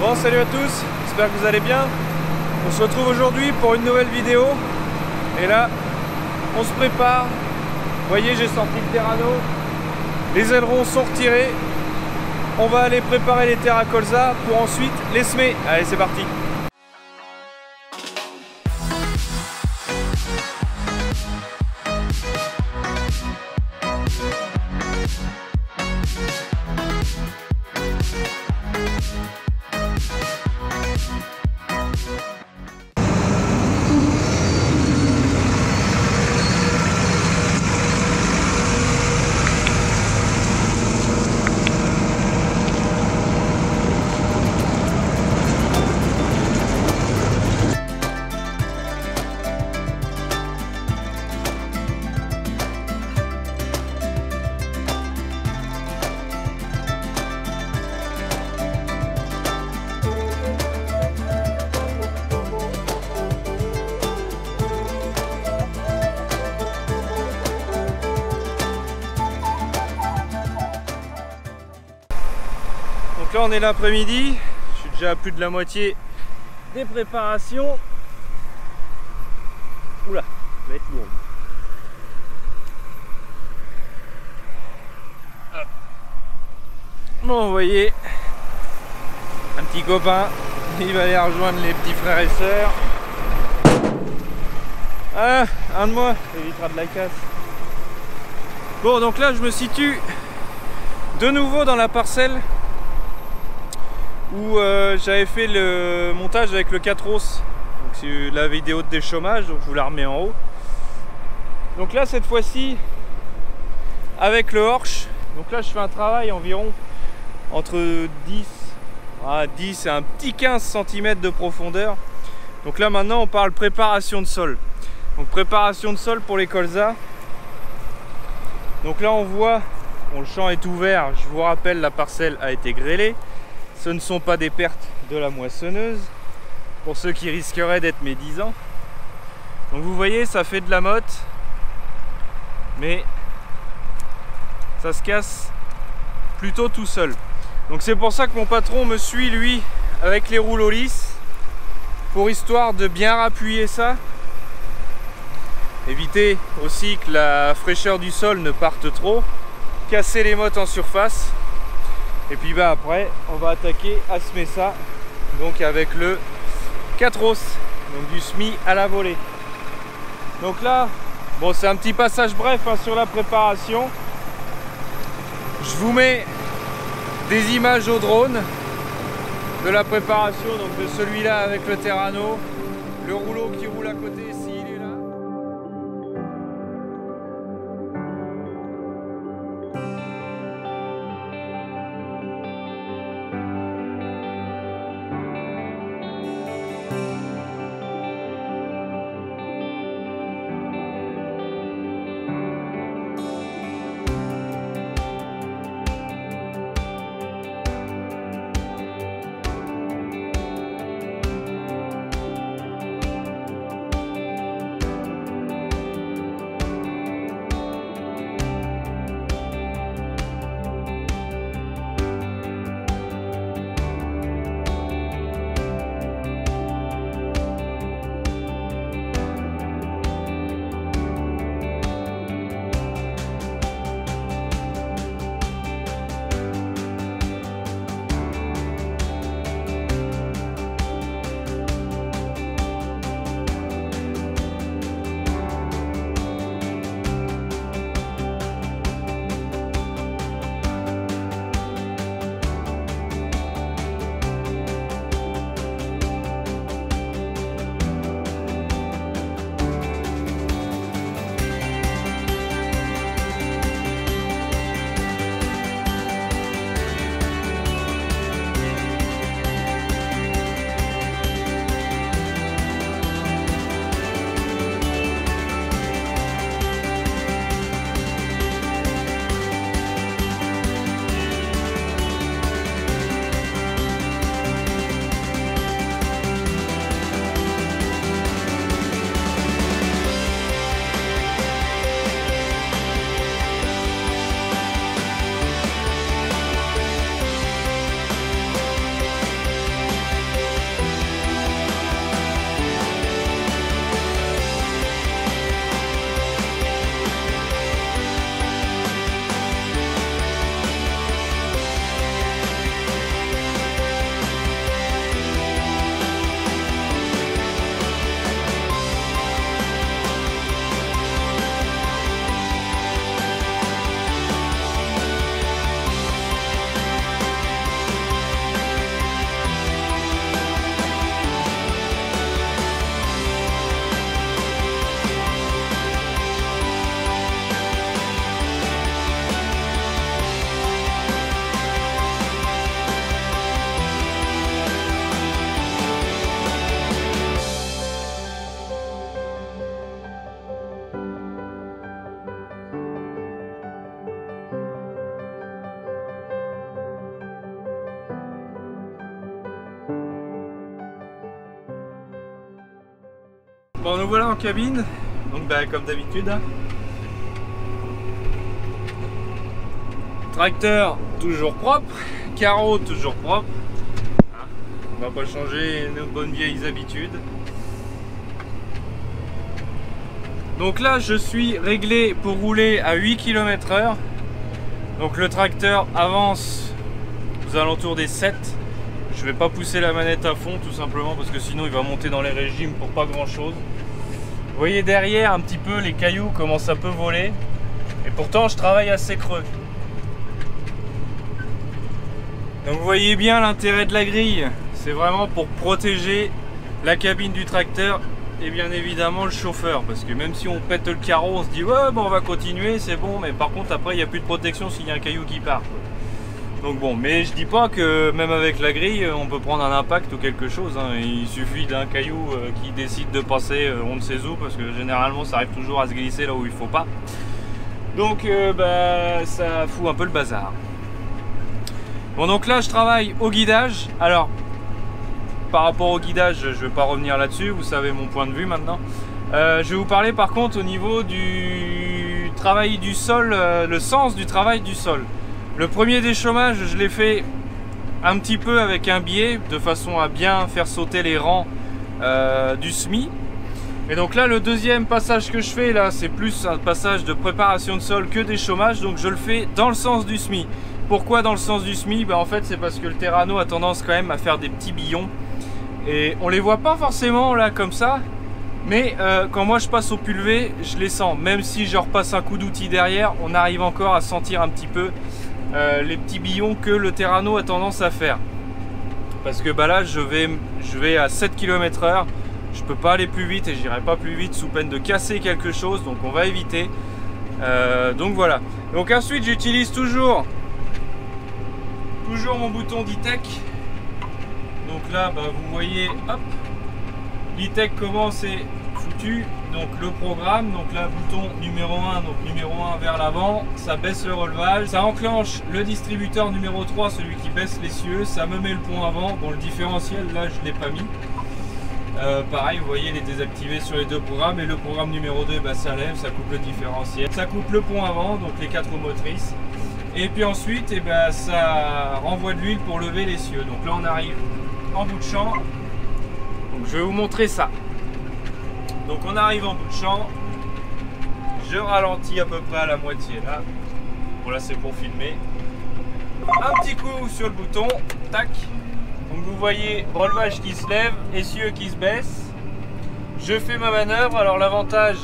Bon, salut à tous, j'espère que vous allez bien. On se retrouve aujourd'hui pour une nouvelle vidéo. Et là, on se prépare. Vous voyez, j'ai sorti le Terrano. Les ailerons sont retirés. On va aller préparer les terres à colza pour ensuite les semer. Allez, c'est parti. Donc là on est l'après-midi, je suis déjà à plus de la moitié des préparations. Oula, ça va être lourd. Bon, vous voyez, un petit copain, il va aller rejoindre les petits frères et sœurs. Ah, un de moi, ça évitera de la casse. Bon, donc là je me situe de nouveau dans la parcelle où j'avais fait le montage avec le 4 os. C'est la vidéo de déchômage, donc je vous la remets en haut. Donc là cette fois-ci avec le Horsch. Donc là je fais un travail environ entre 10 et un petit 15 cm de profondeur. Donc là maintenant on parle préparation de sol. Donc préparation de sol pour les colzas. Donc là on voit, bon, le champ est ouvert, je vous rappelle, la parcelle a été grêlée. Ce ne sont pas des pertes de la moissonneuse, pour ceux qui risqueraient d'être médisants. Donc vous voyez, ça fait de la motte, mais ça se casse plutôt tout seul. Donc c'est pour ça que mon patron me suit, lui, avec les rouleaux lisses, pour histoire de bien appuyer ça. Éviter aussi que la fraîcheur du sol ne parte trop, casser les mottes en surface. Et puis bah après on va attaquer à semer ça, donc avec le 4 os, donc du semis à la volée. Donc là, bon, c'est un petit passage bref hein, sur la préparation. Je vous mets des images au drone de la préparation, donc de celui-là avec le Terrano, le rouleau qui roule à côté ici. Bon, nous voilà en cabine, donc bah, comme d'habitude. Tracteur toujours propre, carreau toujours propre. On va pas changer nos bonnes vieilles habitudes. Donc là je suis réglé pour rouler à 8 km/h. Donc le tracteur avance aux alentours des 7. Je vais pas pousser la manette à fond tout simplement parce que sinon il va monter dans les régimes pour pas grand chose. Vous voyez derrière un petit peu les cailloux, comment ça peut voler. Et pourtant je travaille assez creux. Donc vous voyez bien l'intérêt de la grille. C'est vraiment pour protéger la cabine du tracteur et bien évidemment le chauffeur. Parce que même si on pète le carreau, on se dit ouais bon on va continuer, c'est bon. Mais par contre après il n'y a plus de protection s'il y a un caillou qui part. Donc bon, mais je dis pas que même avec la grille on peut prendre un impact ou quelque chose. Hein. Il suffit d'un caillou qui décide de passer on ne sait où. Parce que généralement ça arrive toujours à se glisser là où il faut pas. Donc bah, ça fout un peu le bazar. Bon donc là je travaille au guidage. Alors par rapport au guidage je ne vais pas revenir là-dessus, vous savez mon point de vue maintenant. Je vais vous parler par contre au niveau du travail du sol, le sens du travail du sol. Le premier déchômage je l'ai fait un petit peu avec un biais de façon à bien faire sauter les rangs du SMI. Et donc là le deuxième passage que je fais là c'est plus un passage de préparation de sol que déchômage, donc je le fais dans le sens du SMI. Pourquoi dans le sens du SMI? En fait c'est parce que le Terrano a tendance quand même à faire des petits billons et on les voit pas forcément là comme ça, mais quand moi je passe au pulvé je les sens, même si je repasse un coup d'outil derrière on arrive encore à sentir un petit peu les petits billons que le Terrano a tendance à faire. Parce que bah là je vais à 7 km/h, je peux pas aller plus vite et j'irai pas plus vite sous peine de casser quelque chose, donc on va éviter. Donc voilà. Donc ensuite j'utilise toujours mon bouton d'e-tech. Donc là bah, vous voyez hop, l'e-tech comment c'est foutu. Donc le programme, donc là bouton numéro 1, donc numéro 1 vers l'avant, ça baisse le relevage, ça enclenche le distributeur numéro 3, celui qui baisse l'essieu, ça me met le pont avant. Bon le différentiel là je l'ai pas mis. Pareil vous voyez il est désactivé sur les deux programmes, et le programme numéro 2 bah, ça lève, ça coupe le différentiel, ça coupe le pont avant, donc les 4 roues motrices. Et puis ensuite eh ben, ça renvoie de l'huile pour lever l'essieu. Donc là on arrive en bout de champ, donc je vais vous montrer ça. Donc on arrive en bout de champ, je ralentis à peu près à la moitié là. Bon là c'est pour filmer. Un petit coup sur le bouton, tac. Donc vous voyez relevage qui se lève, essieu qui se baisse. Je fais ma manœuvre. Alors l'avantage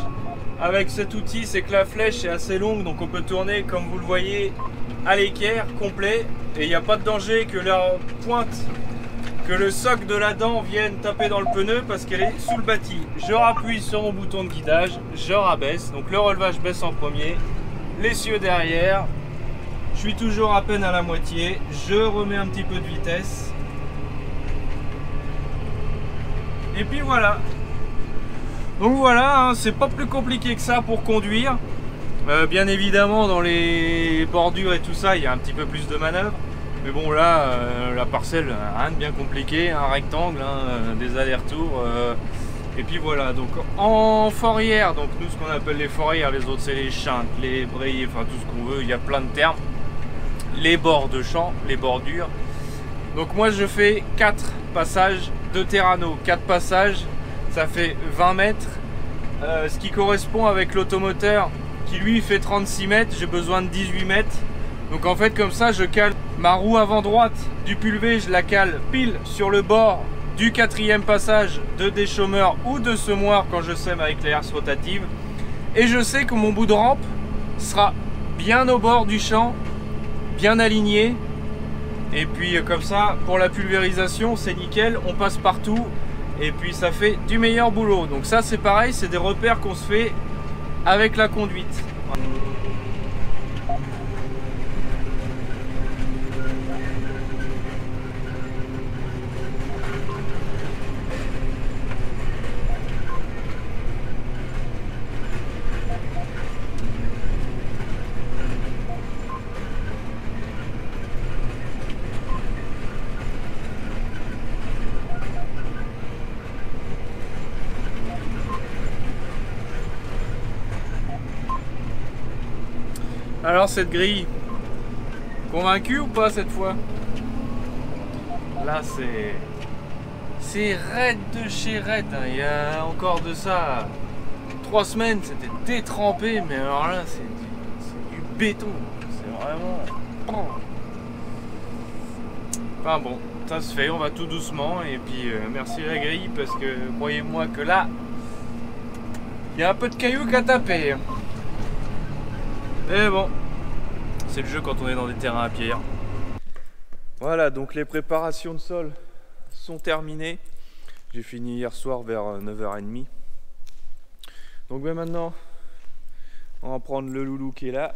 avec cet outil c'est que la flèche est assez longue, donc on peut tourner comme vous le voyez à l'équerre complet. Et il n'y a pas de danger que la pointe, que le soc de la dent vienne taper dans le pneu parce qu'elle est sous le bâti. Je rappuie sur mon bouton de guidage, je rabaisse. Donc le relevage baisse en premier, l'essieu derrière. Je suis toujours à peine à la moitié. Je remets un petit peu de vitesse. Et puis voilà. Donc voilà, hein, c'est pas plus compliqué que ça pour conduire. Bien évidemment dans les bordures et tout ça, il y a un petit peu plus de manœuvre. Mais bon là, la parcelle, rien de bien compliqué, un rectangle, hein, des allers-retours. Et puis voilà, donc en forrière, donc nous ce qu'on appelle les forrières, les autres c'est les chinques, les brayers, enfin tout ce qu'on veut, il y a plein de termes. Les bords de champ, les bordures. Donc moi je fais 4 passages de Terrano. 4 passages, ça fait 20 mètres. Ce qui correspond avec l'automoteur qui lui fait 36 mètres, j'ai besoin de 18 mètres. Donc en fait comme ça je cale ma roue avant droite du pulvé, je la cale pile sur le bord du 4e passage de déchômeur ou de semoir quand je sème avec les herses rotatives. Et je sais que mon bout de rampe sera bien au bord du champ, bien aligné. Et puis comme ça pour la pulvérisation c'est nickel, on passe partout et puis ça fait du meilleur boulot. Donc ça c'est pareil, c'est des repères qu'on se fait avec la conduite. Alors cette grille, convaincu ou pas cette fois? Là c'est raide de chez raide, hein. Il y a encore de ça 3 semaines, c'était détrempé, mais alors là c'est du béton, c'est vraiment... Enfin bon, ça se fait, on va tout doucement, et puis merci la grille, parce que croyez-moi que là, il y a un peu de cailloux qu'à taper. Mais bon, c'est le jeu quand on est dans des terrains à pierre. Voilà, donc les préparations de sol sont terminées. J'ai fini hier soir vers 9h30. Donc ben maintenant, on va prendre le loulou qui est là.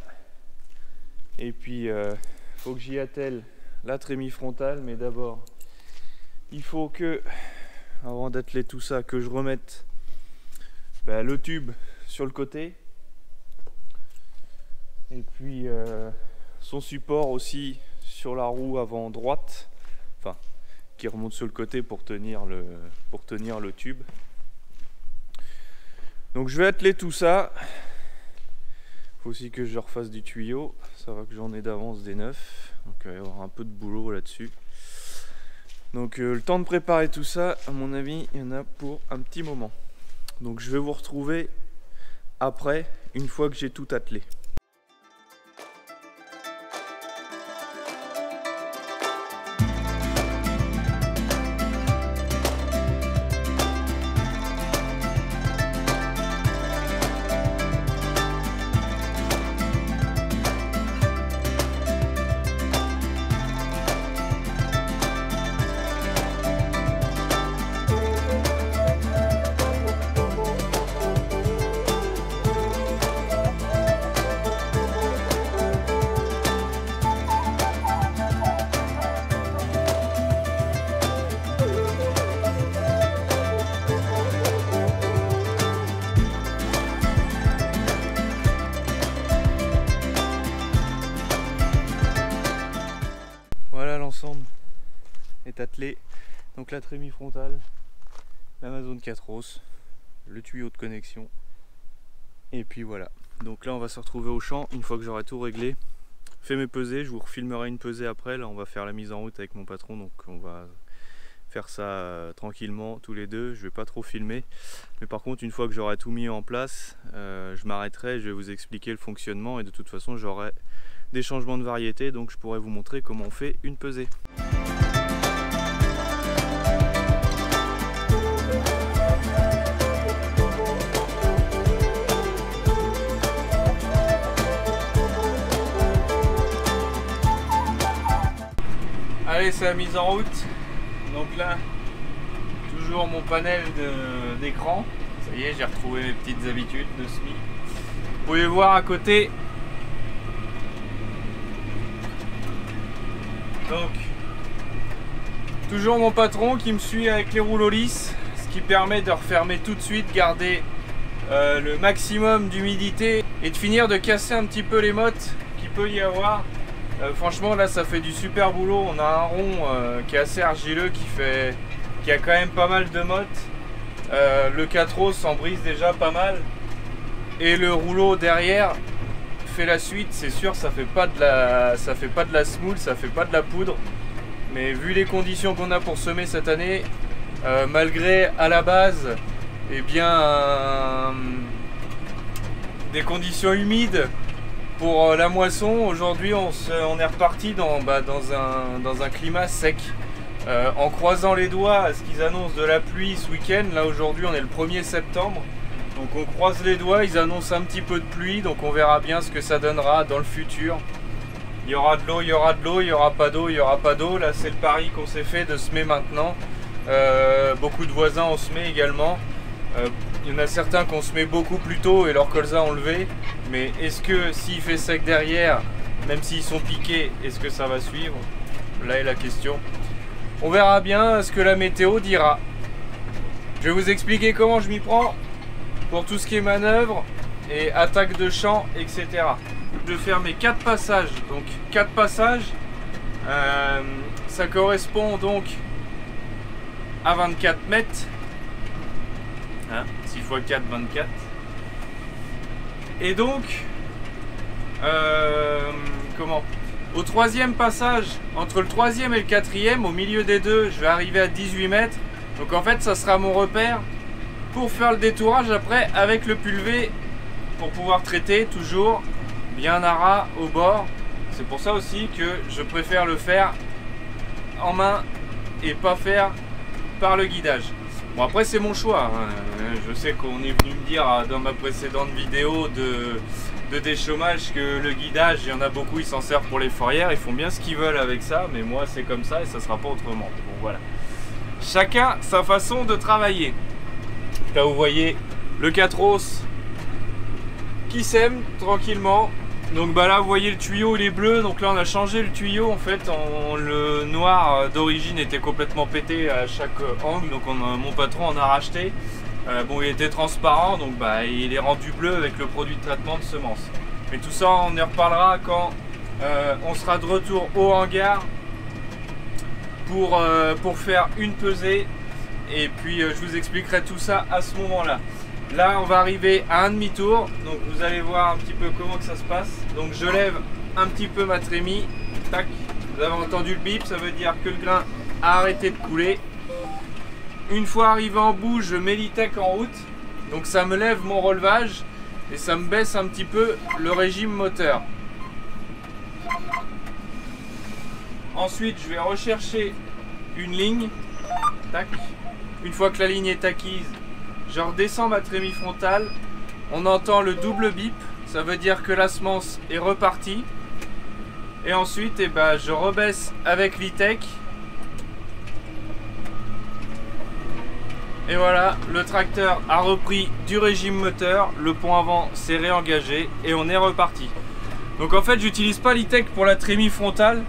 Et puis, faut que j'y attelle la trémie frontale. Mais d'abord, il faut que, avant d'atteler tout ça, que je remette le tube sur le côté. Et puis, son support aussi sur la roue avant droite, enfin qui remonte sur le côté pour tenir le tube. Donc je vais atteler tout ça. Il faut aussi que je refasse du tuyau, ça va que j'en ai d'avance des neufs, donc il va y avoir un peu de boulot là-dessus. Donc le temps de préparer tout ça, à mon avis il y en a pour un petit moment. Donc je vais vous retrouver après, une fois que j'ai tout attelé. Voilà, l'ensemble est attelé. Donc la trémie frontale, l'Amazone 4 le tuyau de connexion. Et puis voilà. Donc là on va se retrouver au champ une fois que j'aurai tout réglé. Fait mes pesées, je vous refilmerai une pesée après. Là on va faire la mise en route avec mon patron. Donc on va faire ça tranquillement tous les deux. Je vais pas trop filmer. Mais par contre une fois que j'aurai tout mis en place, je m'arrêterai, je vais vous expliquer le fonctionnement. Et de toute façon j'aurai des changements de variété, donc je pourrais vous montrer comment on fait une pesée. Allez, c'est la mise en route. Donc là, toujours mon panel d'écran. Ça y est, j'ai retrouvé mes petites habitudes de SMI. Vous pouvez voir à côté. Donc, toujours mon patron qui me suit avec les rouleaux lisses, ce qui permet de refermer tout de suite, garder le maximum d'humidité et de finir de casser un petit peu les mottes qu'il peut y avoir. Franchement là ça fait du super boulot. On a un rond qui est assez argileux, qui a quand même pas mal de mottes. Le 4 s'en brise déjà pas mal. Et le rouleau derrière fait la suite, c'est sûr, ça fait pas de la semoule, ça fait pas de la poudre, mais vu les conditions qu'on a pour semer cette année, malgré à la base des conditions humides pour la moisson, aujourd'hui on est reparti dans un climat sec, en croisant les doigts à ce qu'ils annoncent de la pluie ce week-end. Là aujourd'hui on est le 1er septembre. Donc on croise les doigts, ils annoncent un petit peu de pluie, donc on verra bien ce que ça donnera dans le futur. Il y aura de l'eau, il y aura de l'eau, il n'y aura pas d'eau, il n'y aura pas d'eau. Là c'est le pari qu'on s'est fait de semer maintenant. Beaucoup de voisins ont semé également. Il y en a certains qui ont semé beaucoup plus tôt et leurs colzas ont levé. Mais est-ce que s'il fait sec derrière, même s'ils sont piqués, est-ce que ça va suivre? Là est la question. On verra bien ce que la météo dira. Je vais vous expliquer comment je m'y prends pour tout ce qui est manœuvre et attaque de champ, etc. Je vais faire mes 4 passages. Donc 4 passages, ça correspond donc à 24 mètres. Hein, 6 x 4, 24. Et donc, comment, au troisième passage, entre le troisième et le quatrième, au milieu des deux, je vais arriver à 18 mètres. Donc en fait, ça sera mon repère pour faire le détourage après avec le pulvé pour pouvoir traiter toujours bien à ras au bord. C'est pour ça aussi que je préfère le faire en main et pas faire par le guidage. Bon, après c'est mon choix, hein. Je sais qu'on est venu me dire dans ma précédente vidéo de déchômage que le guidage, il y en a beaucoup, ils s'en servent pour les fourrières, ils font bien ce qu'ils veulent avec ça, mais moi c'est comme ça et ça sera pas autrement. Bon voilà, chacun sa façon de travailler. Là vous voyez le 4 qui sème tranquillement. Donc bah là vous voyez le tuyau il est bleu, donc là on a changé le tuyau en fait, le noir d'origine était complètement pété à chaque angle, donc mon patron en a racheté. Bon, il était transparent, donc bah il est rendu bleu avec le produit de traitement de semences. Mais tout ça on y reparlera quand on sera de retour au hangar pour faire une pesée, et puis je vous expliquerai tout ça à ce moment là. Là on va arriver à un demi-tour, donc vous allez voir un petit peu comment que ça se passe. Donc je lève un petit peu ma trémie, tac, vous avez entendu le bip, ça veut dire que le grain a arrêté de couler. Une fois arrivé en bout, je mets l'e-tech en route, donc ça me lève mon relevage et ça me baisse un petit peu le régime moteur. Ensuite je vais rechercher une ligne, tac. Une fois que la ligne est acquise, je redescends ma trémie frontale, on entend le double bip, ça veut dire que la semence est repartie. Et ensuite eh ben, je rebaisse avec l'e-tech. Et voilà, le tracteur a repris du régime moteur, le pont avant s'est réengagé et on est reparti. Donc en fait j'utilise pas l'e-tech pour la trémie frontale,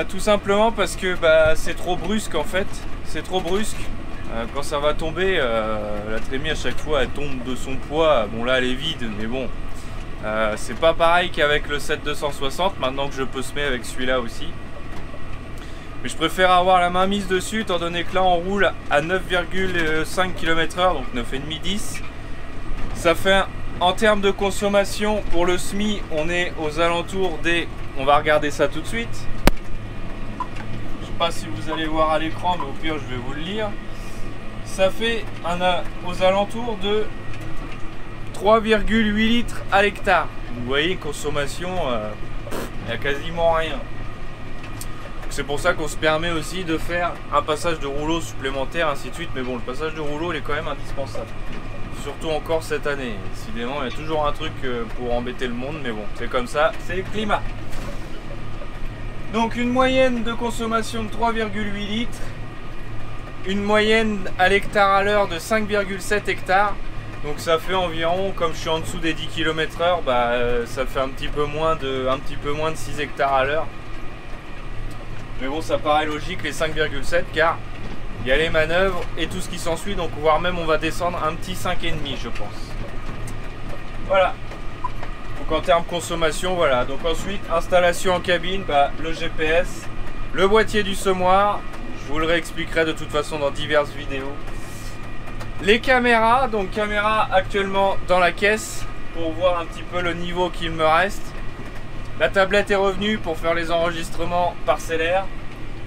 tout simplement parce que bah, c'est trop brusque en fait, c'est trop brusque. Quand ça va tomber, la trémie à chaque fois elle tombe de son poids. Bon là elle est vide, mais bon, c'est pas pareil qu'avec le 7260, maintenant que je peux semer avec celui-là aussi. Mais je préfère avoir la main mise dessus, étant donné que là on roule à 9,5 km/h, donc 9,5-10. Ça fait, en termes de consommation, pour le SMI, on est aux alentours des... On va regarder ça tout de suite. Je sais pas si vous allez voir à l'écran, mais au pire je vais vous le lire. Ça fait aux alentours de 3,8 litres à l'hectare. Vous voyez, consommation, il n'y a quasiment rien. C'est pour ça qu'on se permet aussi de faire un passage de rouleau supplémentaire, ainsi de suite. Mais bon, le passage de rouleau, il est quand même indispensable. Surtout encore cette année. Décidément, il y a toujours un truc pour embêter le monde, mais bon, c'est comme ça, c'est le climat. Donc une moyenne de consommation de 3,8 litres. Une moyenne à l'hectare à l'heure de 5,7 hectares. Donc ça fait environ, comme je suis en dessous des 10 km/h, bah, ça fait un petit peu moins de 6 hectares à l'heure. Mais bon, ça paraît logique les 5,7 car il y a les manœuvres et tout ce qui s'ensuit, donc voire même on va descendre un petit 5,5 je pense. Voilà. Donc en termes consommation, voilà. Donc ensuite, installation en cabine, bah, le GPS, le boîtier du semoir, je vous le réexpliquerai de toute façon dans diverses vidéos. Les caméras, donc caméra actuellement dans la caisse pour voir un petit peu le niveau qu'il me reste. La tablette est revenue pour faire les enregistrements parcellaires.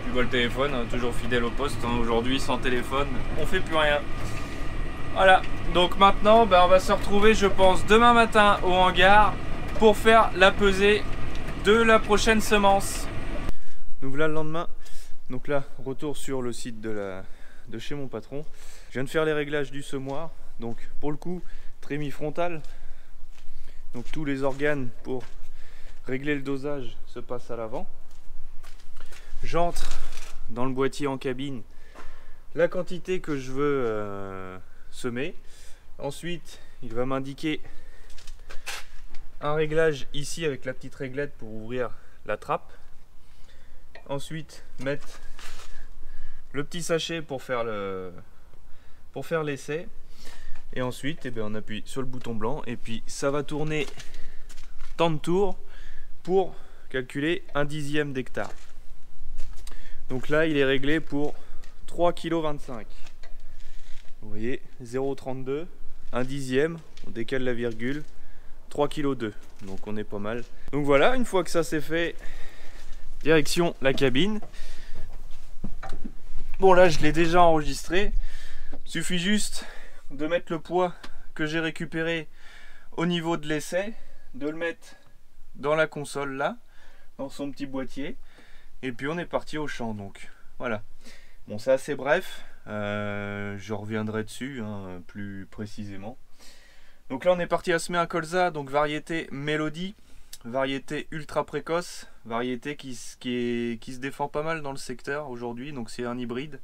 Puis le téléphone, hein, toujours fidèle au poste. Hein. Aujourd'hui, sans téléphone, on fait plus rien. Voilà, donc maintenant, on va se retrouver, je pense, demain matin au hangar pour faire la pesée de la prochaine semence. Nous voilà le lendemain. Donc là, retour sur le site de chez mon patron. Je viens de faire les réglages du semoir. Donc pour le coup, trémie frontale. Donc tous les organes pour régler le dosage se passe à l'avant. J'entre dans le boîtier en cabine la quantité que je veux semer. Ensuite, il va m'indiquer un réglage ici avec la petite réglette pour ouvrir la trappe. Ensuite, mettre le petit sachet pour faire l'essai. Et ensuite, on appuie sur le bouton blanc et puis ça va tourner tant de tours pour calculer un dixième d'hectare. Donc là il est réglé pour 3,25 kg. Vous voyez, 0,32, un dixième, on décale la virgule, 3,2 kg, donc on est pas mal. Donc voilà, une fois que ça c'est fait, direction la cabine. Bon là je l'ai déjà enregistré, suffit juste de mettre le poids que j'ai récupéré au niveau de l'essai, de le mettre dans la console là, dans son petit boîtier, et puis on est parti au champ. Donc voilà, bon c'est assez bref, je reviendrai dessus hein, plus précisément. Donc là on est parti à semer un colza, donc variété Mélodie, variété ultra précoce, variété qui se défend pas mal dans le secteur aujourd'hui. Donc c'est un hybride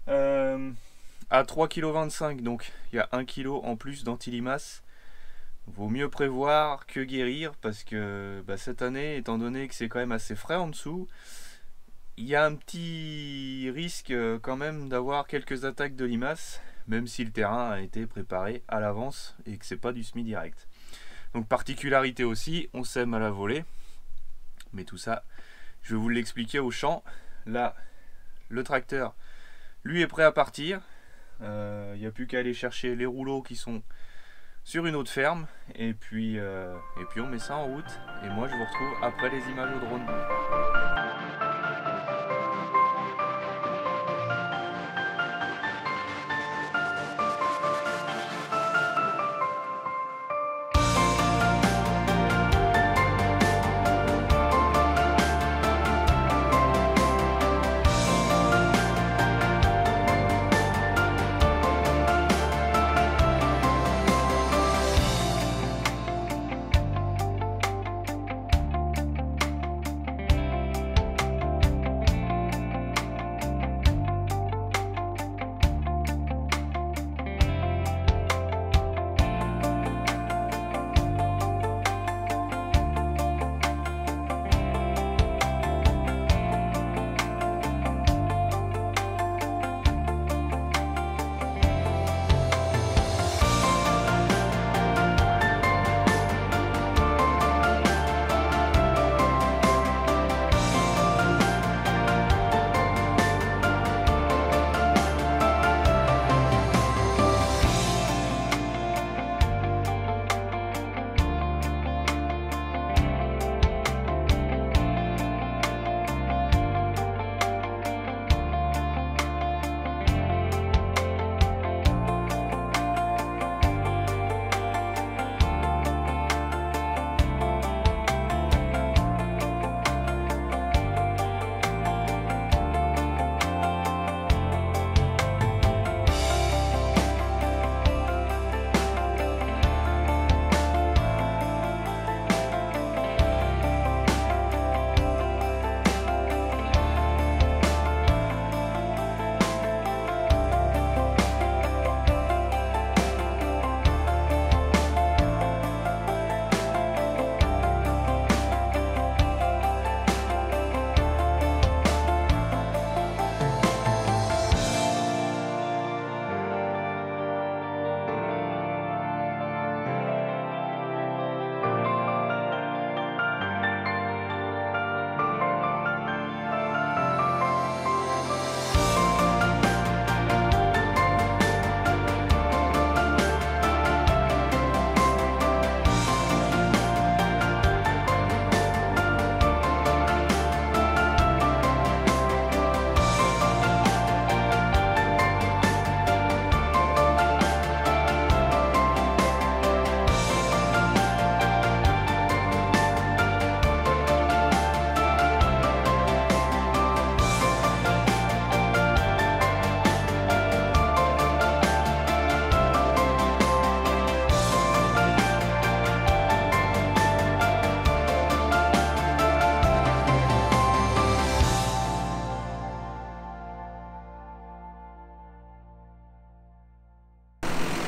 à 3,25 kg, donc il y a 1 kg en plus d'antilimace. Vaut mieux prévoir que guérir, parce que cette année, étant donné que c'est quand même assez frais en dessous, il y a un petit risque quand même d'avoir quelques attaques de limaces, même si le terrain a été préparé à l'avance et que c'est pas du semis direct. Donc particularité aussi, on sème à la volée, mais tout ça je vais vous l'expliquer au champ. Là le tracteur lui est prêt à partir, il n'y a plus qu'à aller chercher les rouleaux qui sont sur une autre ferme, et puis on met ça en route, et moi je vous retrouve après les images au drone.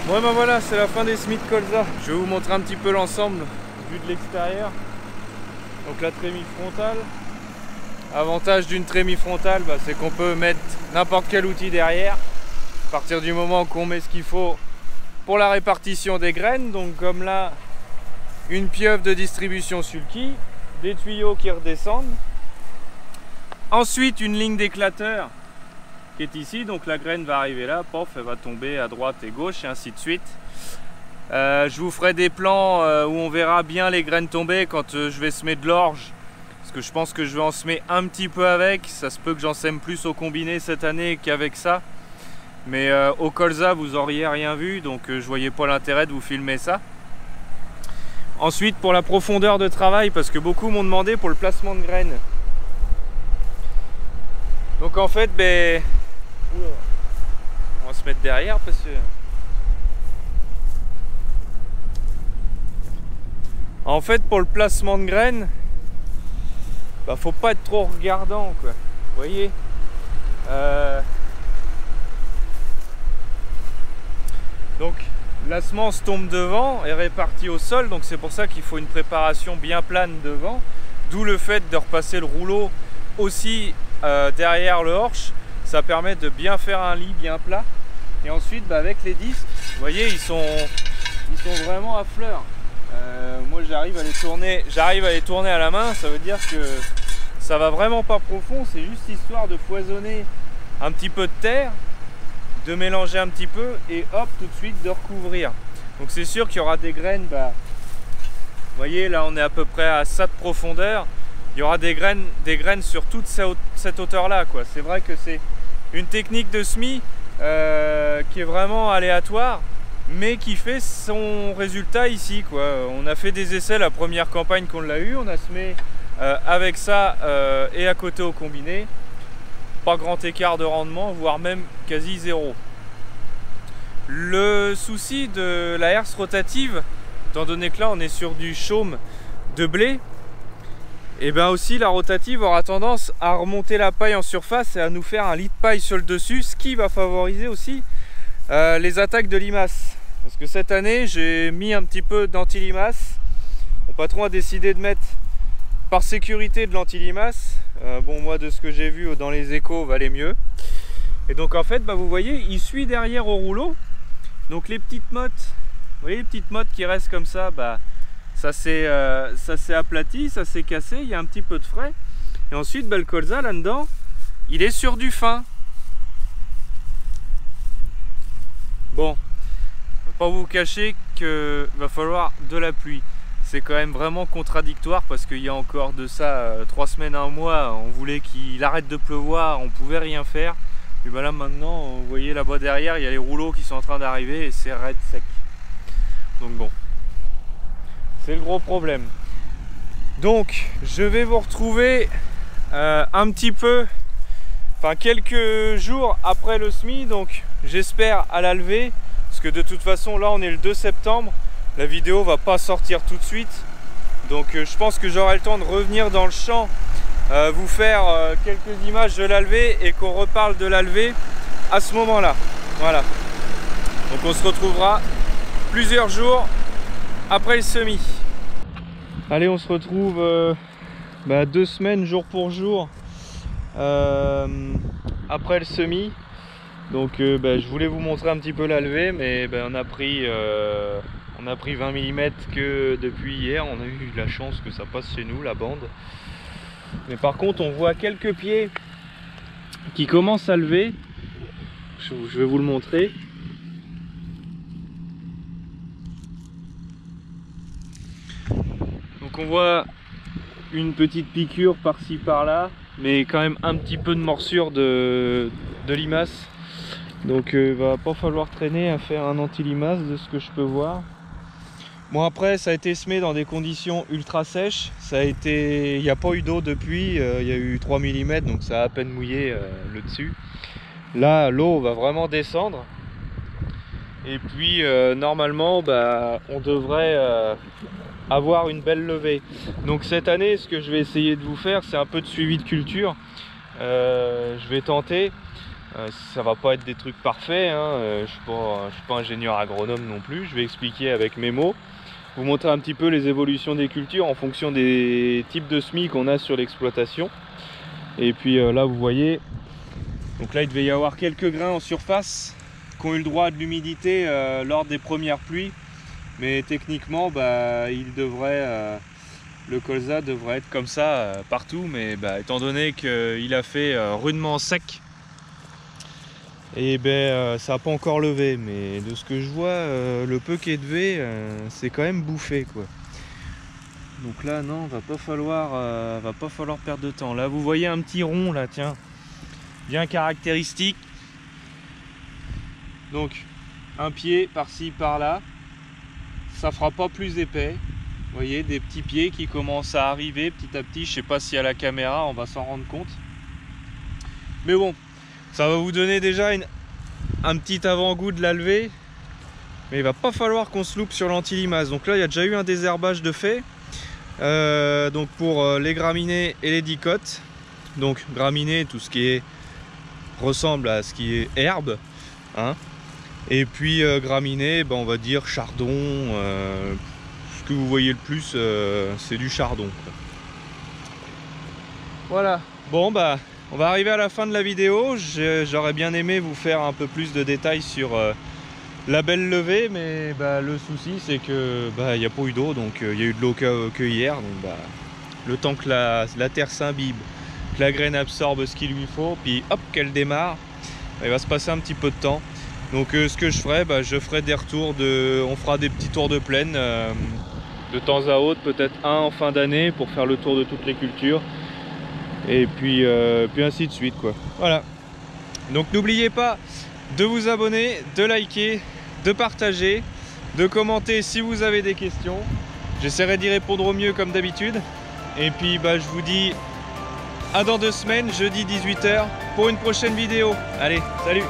Bon ben voilà, c'est la fin des semis de colza. Je vais vous montrer un petit peu l'ensemble vu de l'extérieur. Donc la trémie frontale. Avantage d'une trémie frontale, c'est qu'on peut mettre n'importe quel outil derrière. À partir du moment qu'on met ce qu'il faut pour la répartition des graines. Donc comme là, une pieuvre de distribution sulky, des tuyaux qui redescendent. Ensuite une ligne d'éclateur qui est ici, donc la graine va arriver là, pof, elle va tomber à droite et gauche et ainsi de suite. Je vous ferai des plans où on verra bien les graines tomber quand je vais semer de l'orge. Parce que je pense que je vais en semer un petit peu avec. Ça se peut que j'en sème plus au combiné cette année qu'avec ça. Mais au colza, vous auriez rien vu. Donc je voyais pas l'intérêt de vous filmer ça. Ensuite, pour la profondeur de travail, parce que beaucoup m'ont demandé pour le placement de graines. Donc en fait, ben... on va se mettre derrière parce que... En fait, pour le placement de graines, bah, faut pas être trop regardant, quoi. Vous voyez, donc la semence tombe devant, est répartie au sol, donc c'est pour ça qu'il faut une préparation bien plane devant, d'où le fait de repasser le rouleau aussi derrière le horche. Ça permet de bien faire un lit bien plat. Et ensuite, bah, avec les disques, vous voyez, ils sont vraiment à fleur. Moi j'arrive à les tourner à la main, ça veut dire que ça va vraiment pas profond, c'est juste histoire de foisonner un petit peu de terre, de mélanger un petit peu et hop, tout de suite de recouvrir. Donc c'est sûr qu'il y aura des graines, bah, vous voyez là on est à peu près à ça de profondeur, il y aura des graines sur toute cette hauteur là, quoi. C'est vrai que c'est une technique de semis qui est vraiment aléatoire, mais qui fait son résultat ici, quoi. On a fait des essais la première campagne qu'on l'a eu, on a semé avec ça et à côté au combiné. Pas grand écart de rendement, voire même quasi zéro. Le souci de la herse rotative, étant donné que là on est sur du chaume de blé, et bien aussi la rotative aura tendance à remonter la paille en surface et à nous faire un lit de paille sur le dessus, ce qui va favoriser aussi les attaques de limaces. Parce que cette année j'ai mis un petit peu d'anti-limaces. Mon patron a décidé de mettre par sécurité de l'anti-limaces. Bon, moi de ce que j'ai vu dans les échos valait mieux. Et donc en fait, bah, vous voyez, il suit derrière au rouleau. Donc les petites mottes, vous voyez les petites mottes qui restent comme ça, bah, ça s'est aplati, ça s'est cassé, il y a un petit peu de frais. Et ensuite, bah, le colza là-dedans, il est sur du fin. Bon, pas vous cacher qu'il va falloir de la pluie. C'est quand même vraiment contradictoire parce qu'il y a encore de ça 3 semaines, 1 mois, on voulait qu'il arrête de pleuvoir, on pouvait rien faire. Et ben là maintenant, vous voyez là-bas derrière, il y a les rouleaux qui sont en train d'arriver et c'est raide sec. Donc bon, c'est le gros problème. Donc je vais vous retrouver un petit peu, enfin quelques jours après le semis, donc j'espère à la levée. Parce que de toute façon là on est le 2 septembre, la vidéo va pas sortir tout de suite, donc je pense que j'aurai le temps de revenir dans le champ, vous faire quelques images de la levée et qu'on reparle de la levée à ce moment là. Voilà, donc on se retrouvera plusieurs jours après le semis. Allez, on se retrouve 2 semaines jour pour jour après le semis. Donc je voulais vous montrer un petit peu la levée, mais on a pris 20 mm que depuis hier. On a eu la chance que ça passe chez nous, la bande. Mais par contre on voit quelques pieds qui commencent à lever. Je vais vous le montrer. Donc on voit une petite piqûre par-ci par-là, mais quand même un petit peu de morsure de limaces. Donc il va pas falloir traîner à faire un anti-limace de ce que je peux voir. Bon, après ça a été semé dans des conditions ultra sèches. Il n'y a pas eu d'eau depuis, il y a eu 3 mm, donc ça a à peine mouillé le dessus. Là l'eau va vraiment descendre. Et puis normalement on devrait avoir une belle levée. Donc cette année, ce que je vais essayer de vous faire, c'est un peu de suivi de culture. Je vais tenter. Ça va pas être des trucs parfaits, hein. Je suis pas ingénieur agronome non plus. Je vais expliquer avec mes mots, vous montrer un petit peu les évolutions des cultures en fonction des types de semis qu'on a sur l'exploitation. Et puis là vous voyez, donc là il devait y avoir quelques grains en surface qui ont eu le droit à de l'humidité lors des premières pluies, mais techniquement le colza devrait être comme ça partout, mais étant donné qu'il a fait rudement sec, Et ça n'a pas encore levé, mais de ce que je vois, le peu qui est levé, c'est quand même bouffé quoi. Donc là non, va pas falloir perdre de temps. Là vous voyez un petit rond là, tiens, bien caractéristique. Donc un pied par-ci par-là, ça fera pas plus épais. Vous voyez des petits pieds qui commencent à arriver petit à petit. Je sais pas si à la caméra on va s'en rendre compte, mais bon, ça va vous donner déjà un petit avant-goût de la levée. Mais il va pas falloir qu'on se loupe sur l'anti-limace. Donc là il y a déjà eu un désherbage de fait, donc pour les graminées et les dicotes. Donc graminées, tout ce qui ressemble à ce qui est herbe, hein. Et puis graminées, on va dire chardon. Ce que vous voyez le plus, c'est du chardon quoi. Voilà. Bon on va arriver à la fin de la vidéo. J'aurais bien aimé vous faire un peu plus de détails sur la belle levée, mais le souci c'est que il n'y a pas eu d'eau, donc il y a eu de l'eau que hier. Donc le temps que la terre s'imbibe, que la graine absorbe ce qu'il lui faut, puis hop qu'elle démarre, il va se passer un petit peu de temps. Donc ce que je ferai, je ferai des retours on fera des petits tours de plaine de temps à autre, peut-être un en fin d'année pour faire le tour de toutes les cultures. Et puis ainsi de suite quoi. Voilà. Donc n'oubliez pas de vous abonner, de liker, de partager, de commenter si vous avez des questions. J'essaierai d'y répondre au mieux comme d'habitude. Et puis je vous dis à dans 2 semaines, jeudi 18 h pour une prochaine vidéo. Allez, salut!